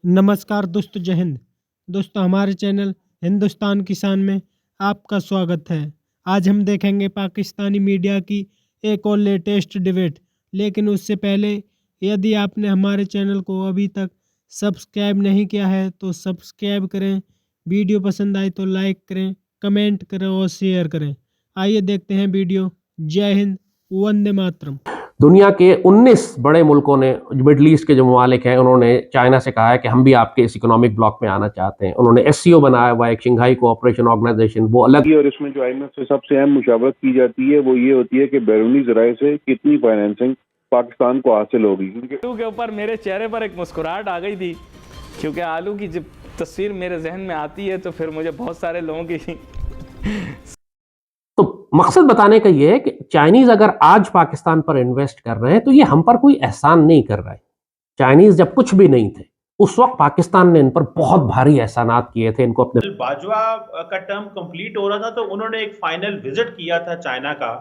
नमस्कार दोस्तों, जय हिंद। दोस्तों, हमारे चैनल हिंदुस्तान किसान में आपका स्वागत है। आज हम देखेंगे पाकिस्तानी मीडिया की एक और लेटेस्ट डिबेट। लेकिन उससे पहले, यदि आपने हमारे चैनल को अभी तक सब्सक्राइब नहीं किया है तो सब्सक्राइब करें। वीडियो पसंद आए तो लाइक करें, कमेंट करें और शेयर करें। आइए देखते हैं वीडियो। जय हिंद, वंदे मातरम। दुनिया के 19 बड़े मुल्कों ने, मिडल ईस्ट के जो ममालिक हैं, उन्होंने चाइना से कहा है कि हम भी आपके इस इकोनॉमिक ब्लॉक में आना चाहते हैं। उन्होंने एससीओ बनाया हुआ है, एक शंघाई कोऑपरेशन ऑर्गेनाइजेशन, वो अलग। और इसमें जो आईएमएफ से सबसे अहम मुशावरत की जाती है वो ये होती है कि बैरूनी जराये से कितनी फाइनेंसिंग पाकिस्तान को हासिल होगी। आलू के ऊपर मेरे चेहरे पर एक मुस्कुराहट आ गई थी, क्योंकि आलू की जब तस्वीर मेरे जहन में आती है तो फिर मुझे बहुत सारे लोगों की तो मकसद बताने का ये है कि चाइनीज अगर आज पाकिस्तान पर इन्वेस्ट कर रहे हैं तो ये हम पर कोई एहसान नहीं कर रहे हैं। चाइनीज जब कुछ भी नहीं थे उस वक्त पाकिस्तान ने इन पर बहुत भारी एहसानात किए थे। इनको अपने बाजवा का टर्म कंप्लीट हो रहा था तो उन्होंने एक फाइनल विजिट किया था चाइना का,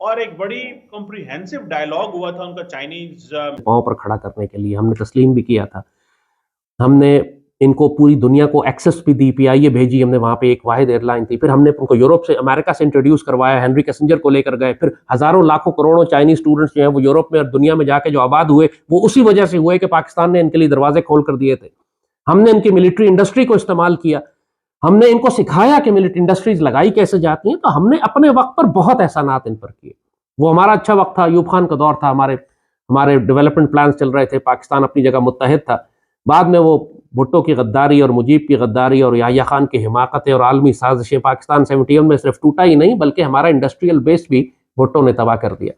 और एक बड़ी कॉम्प्रिहेंसिव डायलॉग हुआ था उनका चाइनीज पांव पर खड़ा करने के लिए। हमने तस्लीम भी किया था। हमने इनको पूरी दुनिया को एक्सेस भी दी, पीआईए भेजी हमने, वहां पे एक वाहिद एयरलाइन थी। फिर हमने उनको यूरोप से, अमेरिका से इंट्रोड्यूस करवाया, हेनरी किसिंजर को लेकर गए। फिर हजारों लाखों करोड़ों चाइनीज स्टूडेंट्स जो हैं वो यूरोप में और दुनिया में जाके जो आबाद हुए वो उसी वजह से हुए कि पाकिस्तान ने इनके लिए दरवाजे खोल कर दिए थे। हमने इनकी मिलिट्री इंडस्ट्री को इस्तेमाल किया, हमने इनको सिखाया कि मिलिट्री इंडस्ट्रीज लगाई कैसे जाती हैं। तो हमने अपने वक्त पर बहुत एहसानात इन पर किए। वो हमारा अच्छा वक्त था, अयूब खान का दौर था, हमारे डेवलपमेंट प्लान चल रहे थे, पाकिस्तान अपनी जगह मुत्तहिद था। बाद में वो भुट्टो की गद्दारी और मुजीब की गद्दारी और याह्या खान की हिमाकतें और आलमी साजिशें, पाकिस्तान 71 में सिर्फ टूटा ही नहीं बल्कि हमारा इंडस्ट्रियल बेस भी भुट्टो ने तबाह कर दिया।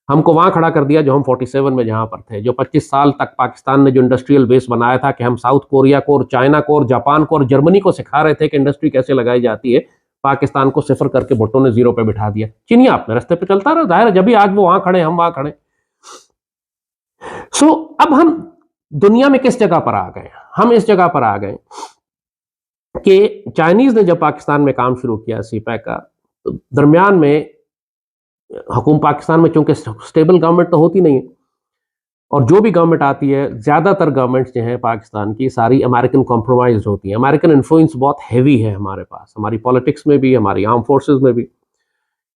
हमको वहां खड़ा कर दिया जो हम 47 में जहां पर थे। जो 25 साल तक पाकिस्तान ने जो इंडस्ट्रियल बेस बनाया था कि हम साउथ कोरिया को और चाइना को और जापान को और जर्मनी को सिखा रहे थे कि इंडस्ट्री कैसे लगाई जाती है, पाकिस्तान को सिफर करके भुट्टो ने जीरो पे बिठा दिया। चिनिया अपने रास्ते पे चलता रहा। जाहिर है जब भी आज वो वहां खड़े हम वहां खड़े। सो अब हम दुनिया में किस जगह पर आ गए? हम इस जगह पर आ गए कि चाइनीज ने जब पाकिस्तान में काम शुरू किया सीपैक का, तो दरमियान में हुकूमत पाकिस्तान में चूंकि स्टेबल गवर्नमेंट तो होती नहीं है, और जो भी गवर्नमेंट आती है, ज्यादातर गवर्नमेंट्स जो हैं पाकिस्तान की सारी अमेरिकन कॉम्प्रोमाइज होती हैं। अमेरिकन इन्फ्लुएंस बहुत हैवी है हमारे पास, हमारी पॉलिटिक्स में भी, हमारी आर्म फोर्सेज में भी,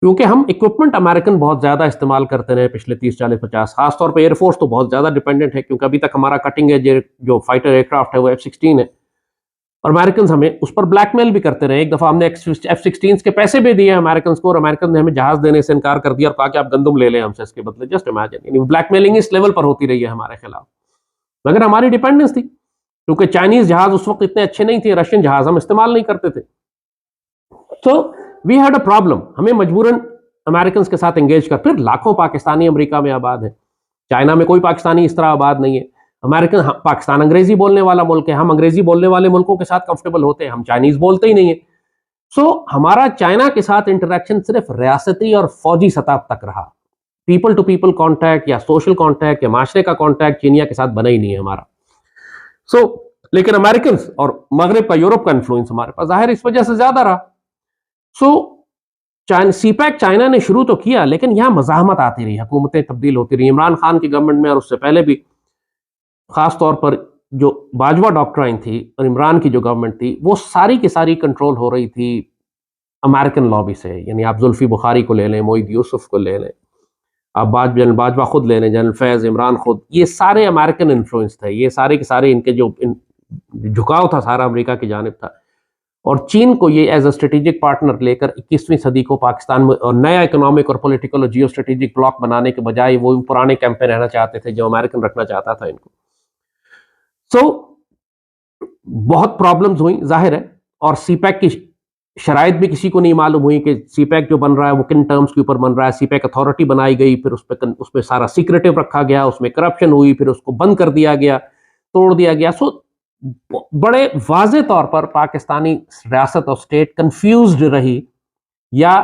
क्योंकि हम इक्विपमेंट अमेरिकन बहुत ज्यादा इस्तेमाल करते रहे पिछले 30, 40, 50। खासतौर पर एयरफोर्स तो बहुत ज्यादा डिपेंडेंट है, क्योंकि अभी तक हमारा कटिंग एज जो फाइटर एयरक्राफ्ट है वो F-16 है, और अमेरिकन हमें उस पर ब्लैकमेल भी करते रहे। एक दफा हमने F-16 के पैसे भी दिए अमेरिकन को, और अमेरिकन ने हमें जहाज देने से इनकार कर दिया और कहा कि आप गंदम ले लें हमसे इसके बदले। जस्ट इमेजिन, ब्लैकमेलिंग इस लेवल पर होती रही है हमारे खिलाफ। मगर हमारी डिपेंडेंस थी, क्योंकि चाइनीज जहाज उस वक्त इतने अच्छे नहीं थे, रशियन जहाज हम इस्तेमाल नहीं करते थे। तो वी हैड अ प्रॉब्लम। हमें मजबूरन अमेरिकन के साथ एंगेज कर। फिर लाखों पाकिस्तानी अमेरिका में आबाद है, चाइना में कोई पाकिस्तानी इस तरह आबाद नहीं है। अमेरिकन, पाकिस्तान अंग्रेजी बोलने वाला मुल्क है, हम अंग्रेजी बोलने वाले मुल्कों के साथ कंफर्टेबल होते हैं, हम चाइनीज बोलते ही नहीं है। सो हमारा चाइना के साथ इंटरेक्शन सिर्फ रियासती और फौजी सतह तक रहा। पीपल टू पीपल कॉन्टैक्ट या सोशल कॉन्टैक्ट या माशरे का कॉन्टैक्ट चीनिया के साथ बना ही नहीं है हमारा। लेकिन अमेरिकन और मगरब का, यूरोप का इन्फ्लुएंस हमारे पास जाहिर इस वजह से ज्यादा रहा। सीपैक चाइना ने शुरू तो किया, लेकिन यहां मजाहमत आती रही, हुकूमतें तब्दील होती रही। इमरान खान की गवर्नमेंट में और उससे पहले भी, खास तौर पर जो बाजवा डॉक्ट्राइन थी और इमरान की जो गवर्नमेंट थी, वो सारी की सारी कंट्रोल हो रही थी अमेरिकन लॉबी से। यानी आप जुल्फी बुखारी को ले लें, मोईद यूसुफ को ले लें, आप बाजवा खुद ले लें, जनरल फैज, इमरान खुद, ये सारे अमेरिकन इन्फ्लुएंस थे। ये सारे के सारे इनके जो झुकाव था सारा अमेरिका की जानिब था। और चीन को ये एज अ स्ट्रेटेजिक पार्टनर लेकर 21वीं सदी को पाकिस्तान में और नया इकोनॉमिक और पॉलिटिकल और जियो स्ट्रेटेजिक ब्लॉक बनाने के बजाय वो पुराने कैंप पे रहना चाहते थे जो अमेरिकन रखना चाहता था इनको। बहुत प्रॉब्लम्स हुई जाहिर है, और सीपैक की शराइत भी किसी को नहीं मालूम हुई कि सीपैक जो बन रहा है वो किन टर्म्स के ऊपर बन रहा है। सीपैक अथॉरिटी बनाई गई, फिर उसमें सारा सीक्रेटिव रखा गया, उसमें करप्शन हुई, फिर उसको बंद कर दिया गया, तोड़ दिया गया। बड़े वाज़े तौर पर पाकिस्तानी रियासत और स्टेट कंफ्यूज्ड रही या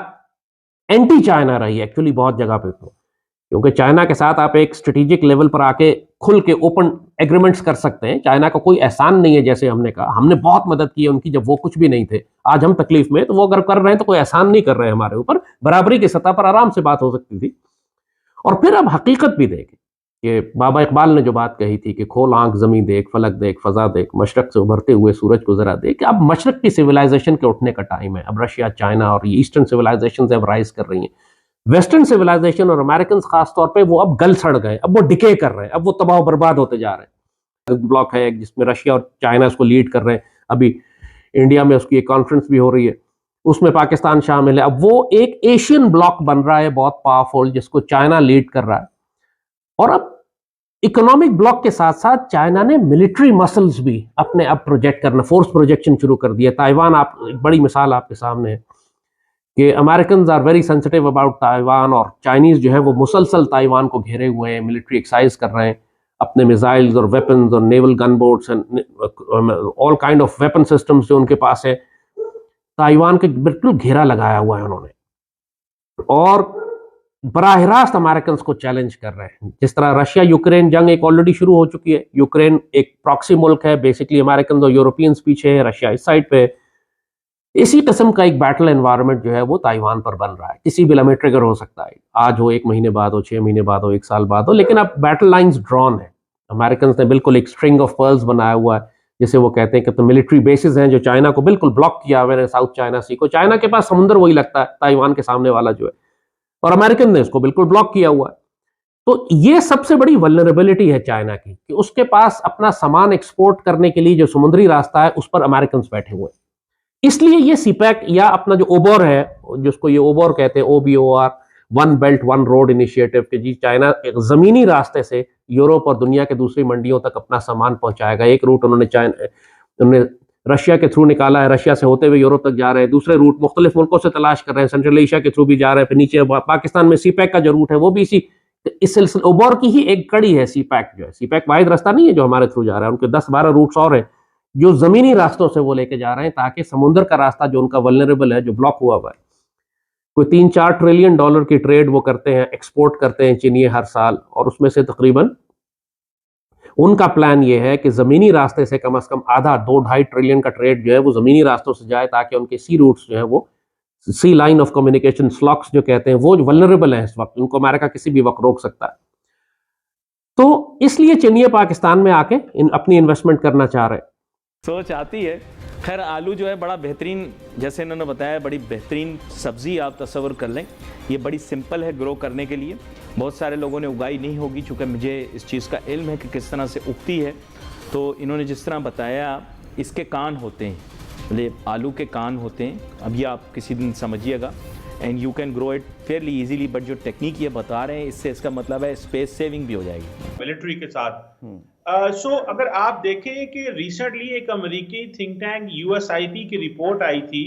एंटी चाइना रही एक्चुअली बहुत जगह पे। क्योंकि चाइना के साथ आप एक स्ट्रेटेजिक लेवल पर आके खुल के ओपन एग्रीमेंट्स कर सकते हैं। चाइना का कोई एहसान नहीं है, जैसे हमने कहा, हमने बहुत मदद की है उनकी जब वो कुछ भी नहीं थे। आज हम तकलीफ में, तो वो अगर कर रहे हैं तो कोई एहसान नहीं कर रहे हैं हमारे ऊपर, बराबरी की सतह पर आराम से बात हो सकती थी। और फिर अब हकीकत भी देखें, कि बाबा इकबाल ने जो बात कही थी कि खोल आंख ज़मीं देख, फलक देख, फ़ज़ा देख, मशरक़ से उभरते हुए सूरज को ज़रा देख। अब मशरक़ की सिविलाइजेशन के उठने का टाइम है। अब रशिया, चाइना और ये ईस्टर्न सिविलाइजेशन से अब राइज कर रही हैं। वेस्टर्न सिविलाइजेशन और अमेरिकन खास तौर पे वो अब गल सड़ गए, अब वो डिके कर रहे हैं, अब वो तबाह बर्बाद होते जा रहे हैं। ब्लॉक है जिसमें रशिया और चाइना उसको लीड कर रहे हैं। अभी इंडिया में उसकी एक कॉन्फ्रेंस भी हो रही है, उसमें पाकिस्तान शामिल है। अब वो एक एशियन ब्लॉक बन रहा है बहुत पावरफुल, जिसको चाइना लीड कर रहा है। और अब इकोनॉमिक ब्लॉक के साथ साथ चाइना ने मिलिट्री मसल्स भी अपने अब प्रोजेक्ट करना, फोर्स प्रोजेक्शन शुरू कर दिया। ताइवान आप एक बड़ी मिसाल आपके सामने है कि American are very sensitive about Taiwan, और चाइनीज जो है वो मुसलसल ताइवान को घेरे हुए हैं, मिलिट्री एक्सरसाइज कर रहे हैं, अपने मिसाइल्स और वेपन्स और naval gun boats and all kind of weapon systems जो उनके पास है, ताइवान के बिल्कुल घेरा लगाया हुआ है उन्होंने। और बराह रास्त अमेरिकन को चैलेंज कर रहे हैं। जिस तरह रशिया यूक्रेन जंग एक ऑलरेडी शुरू हो चुकी है। यूक्रेन एक प्रॉक्सी मुल्क है, बेसिकली अमेरिकन और यूरोपियंस पीछे है, रशिया इस साइड पे है। इसी किस्म का एक बैटल एनवायरनमेंट जो है वो ताइवान पर बन रहा है। किसी भी लम्हे ट्रिगर हो सकता है, आज हो, 1 महीने बाद हो, 6 महीने बाद हो, 1 साल बाद हो, लेकिन अब बैटल लाइंस ड्रॉन है। अमेरिकन ने बिल्कुल एक स्ट्रिंग ऑफ पर्ल्स बनाया हुआ है, जिसे वो कहते हैं कि तो मिलिट्री बेसिस हैं जो चाइना को बिल्कुल ब्लॉक किया हुआ है, साउथ चाइना सी को। चाइना के पास समुंदर वही लगता है ताइवान के सामने वाला जो है, और अमेरिकन ने इसको बिल्कुल ब्लॉक किया हुआ है। तो ये सबसे बड़ी वल्नरेबिलिटी है चाइना की, कि उसके पास अपना सामान एक्सपोर्ट करने के लिए जो समुद्री रास्ता है उस पर अमेरिकन बैठे हुए हैं। इसलिए ये सीपैक या अपना जो ओबोर है, जिसको ये ओबोर कहते हैं, OBOR, one belt one road initiative, के जी चाइना एक जमीनी रास्ते से यूरोप और दुनिया के दूसरी मंडियों तक अपना सामान पहुंचाएगा। एक रूट उन्होंने रशिया के थ्रू निकाला है, रशिया से होते हुए यूरोप तक जा रहे हैं। दूसरे रूट मुख्तलिफ मुल्कों से तलाश कर रहे हैं, सेंट्रल एशिया के थ्रू भी जा रहे हैं। फिर नीचे पाकिस्तान में सीपैक का जो रूट है वो भी इस सिलसिले ओबोर की ही एक कड़ी है। सीपैक जो है, सीपैक वाहिद रास्ता नहीं है जो हमारे थ्रू जा रहा है, उनके 10-12 रूट्स और हैं जो जमीनी रास्तों से वो लेके जा रहे हैं, ताकि समुद्र का रास्ता जो उनका वल्नरेबल है, जो ब्लॉक हुआ हुआ है, कोई $3-4 ट्रिलियन की ट्रेड वो करते हैं, एक्सपोर्ट करते हैं चीनिये हर साल, और उसमें से तकरीबन उनका प्लान ये है कि जमीनी रास्ते से कम आधा 2-2.5 ट्रिलियन का ट्रेड जो है वो जमीनी रास्तों से जाए, ताकि उनके सी रूट्स जो है वो सी लाइन ऑफ कम्युनिकेशन स्लॉक्स जो कहते हैं वो वल्नरेबल है इस वक्त, उनको अमेरिका किसी भी वक्त रोक सकता है। तो इसलिए चीनिये पाकिस्तान में आके अपनी इन्वेस्टमेंट करना चाह रहे हैं। सोच आती है। खैर आलू जो है बड़ा बेहतरीन, जैसे इन्होंने बताया, बड़ी बेहतरीन सब्ज़ी आप तस्वर कर लें। ये बड़ी सिंपल है ग्रो करने के लिए, बहुत सारे लोगों ने उगाई नहीं होगी, चूँकि मुझे इस चीज़ का इल्म है कि किस तरह से उगती है। तो इन्होंने जिस तरह बताया, इसके कान होते हैं, मतलब आलू के कान होते हैं। अब ये आप किसी दिन समझिएगा, and you can grow it Fairlie easily. But जो टेक्निक ये बता रहे हैं, इससे इसका मतलब है स्पेस सेविंग भी हो जाएगी मिलिट्री के साथ। सो अगर आप देखें कि रिसेंटली एक अमेरिकी थिंक टैंक USIP की रिपोर्ट आई थी,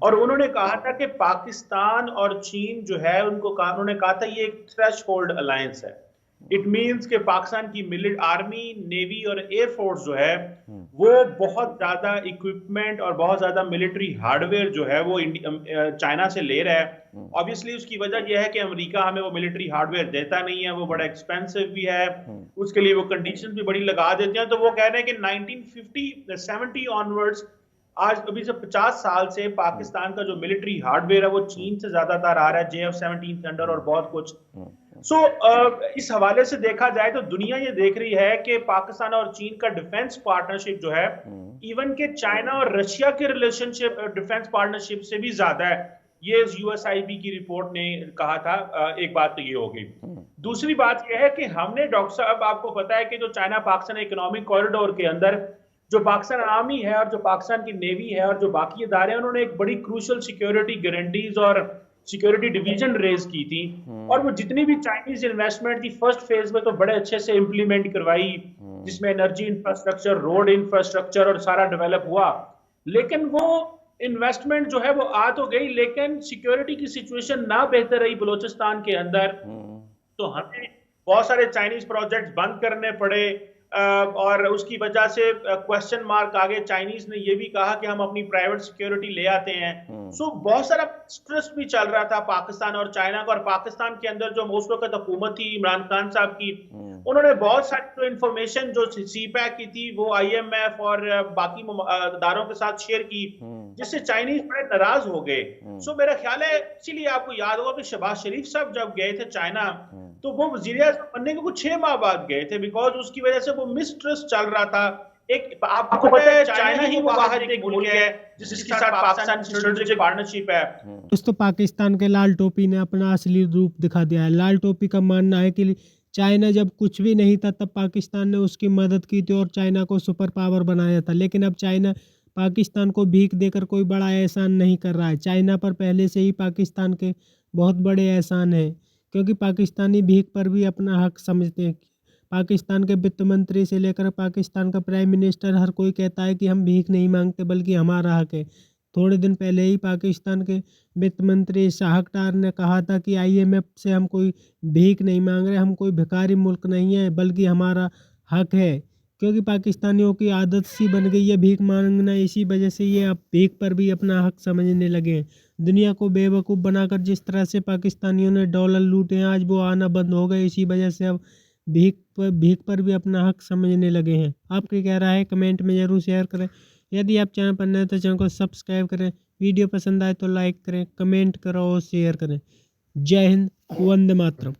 और उन्होंने कहा था कि पाकिस्तान और चीन जो है उन्होंने कहा था ये एक थ्रेशहोल्ड अलायंस है। इट मींस कि पाकिस्तान की आर्मी, नेवी और एयरफोर्स जो है वो बहुत ज्यादा इक्विपमेंट और बहुत ज्यादा मिलिट्री हार्डवेयर जो है वो चाइना से ले रहा है। ऑब्वियसली उसकी वजह यह है कि अमेरिका हमें वो मिलिट्री हार्डवेयर देता नहीं है, वो बड़ा एक्सपेंसिव भी है, उसके लिए वो कंडीशन भी बड़ी लगा देते हैं। तो वो कह रहे हैं कि 1950-70 ऑनवर्ड्स, आज अभी से 50 साल से पाकिस्तान का जो मिलिट्री हार्डवेयर है वो चीन से ज्यादातर आ रहा है, JF-17 थंडर और बहुत कुछ। सो इस हवाले से देखा जाए तो दुनिया ये देख रही है कि पाकिस्तान और चीन का डिफेंस पार्टनरशिप जो है, इवन के चाइना और रशिया के रिलेशनशिप डिफेंस पार्टनरशिप से भी ज्यादा है। ये USIP की रिपोर्ट ने कहा था। एक बात तो ये हो गई। दूसरी बात यह है कि हमने, डॉक्टर साहब आपको पता है कि जो चाइना पाकिस्तान इकोनॉमिक कॉरिडोर के अंदर जो पाकिस्तान आर्मी है और जो पाकिस्तान की नेवी है और जो बाकी इदारे हैं, उन्होंने एक बड़ी क्रूशल सिक्योरिटी गारंटीज और सिक्योरिटी डिवीजन रेज की थी, और वो जितनी भी चाइनीज इन्वेस्टमेंट थी फर्स्ट फेज में तो बड़े अच्छे से इंप्लीमेंट करवाई, जिसमें एनर्जी इंफ्रास्ट्रक्चर, रोड इंफ्रास्ट्रक्चर और सारा डेवलप हुआ। लेकिन वो इन्वेस्टमेंट जो है वो आ तो गई, लेकिन सिक्योरिटी की सिचुएशन ना बेहतर रही बलूचिस्तान के अंदर, तो हमें बहुत सारे चाइनीज प्रोजेक्ट्स बंद करने पड़े। और उसकी वजह से क्वेश्चन मार्क आगे। चाइनीज ने ये भी कहा कि हम अपनी प्राइवेट सिक्योरिटी ले आते हैं। सो बहुत सारा स्ट्रेस भी चल रहा था पाकिस्तान और चाइना का। और पाकिस्तान के अंदर जो उस वक्त हुकूमत थी इमरान खान साहब की, उन्होंने बहुत सारी जो इन्फॉर्मेशन जो CPEC की थी वो IMF और बाकी इदारों के साथ शेयर की, जिससे चाइनीज बड़े नाराज हो गए। सो मेरा ख्याल है, इसीलिए आपको याद होगा कि शहबाज शरीफ साहब जब गए थे चाइना, तो वो वजीर आज़म बनने के कुछ 6 माह बाद गए थे, बिकॉज उसकी वजह से वो मिसट्रस्ट चल रहा था। एक आपको पता है चाइना ही वो बाहर एक मुल्क है जिसके साथ पाकिस्तान की स्ट्रेटेजिक पार्टनरशिप है। दोस्तों, पाकिस्तान के लाल टोपी ने अपना असली रूप दिखा दिया है। लाल टोपी का मानना है कि चाइना जब कुछ भी नहीं था तब पाकिस्तान ने उसकी मदद की थी और चाइना को सुपर पावर बनाया था। लेकिन अब चाइना पाकिस्तान को भीख देकर कोई बड़ा एहसान नहीं कर रहा है। चाइना पर पहले से ही पाकिस्तान के बहुत बड़े एहसान हैं, क्योंकि पाकिस्तानी भीख पर भी अपना हक समझते हैं। पाकिस्तान के वित्त मंत्री से लेकर पाकिस्तान का प्राइम मिनिस्टर हर कोई कहता है कि हम भीख नहीं मांगते बल्कि हमारा हक है। थोड़े दिन पहले ही पाकिस्तान के वित्त मंत्री शाहक डार ने कहा था कि IMF से हम कोई भीख नहीं मांग रहे, हम कोई भिखारी मुल्क नहीं है बल्कि हमारा हक है। क्योंकि पाकिस्तानियों की आदत सी बन गई है भीख मांगना, इसी वजह से ये अब भीख पर भी अपना हक समझने लगे हैं। दुनिया को बेवकूफ़ बनाकर जिस तरह से पाकिस्तानियों ने डॉलर लूटे हैं, आज वो आना बंद हो गए। इसी वजह से अब भीख पर भी अपना हक समझने लगे हैं। आपकी क्या राय है कमेंट में ज़रूर शेयर करें। यदि आप चैनल पर नए हैं तो चैनल को सब्सक्राइब करें। वीडियो पसंद आए तो लाइक करें, कमेंट करो और शेयर करें। जय हिंद, वंदे मातरम।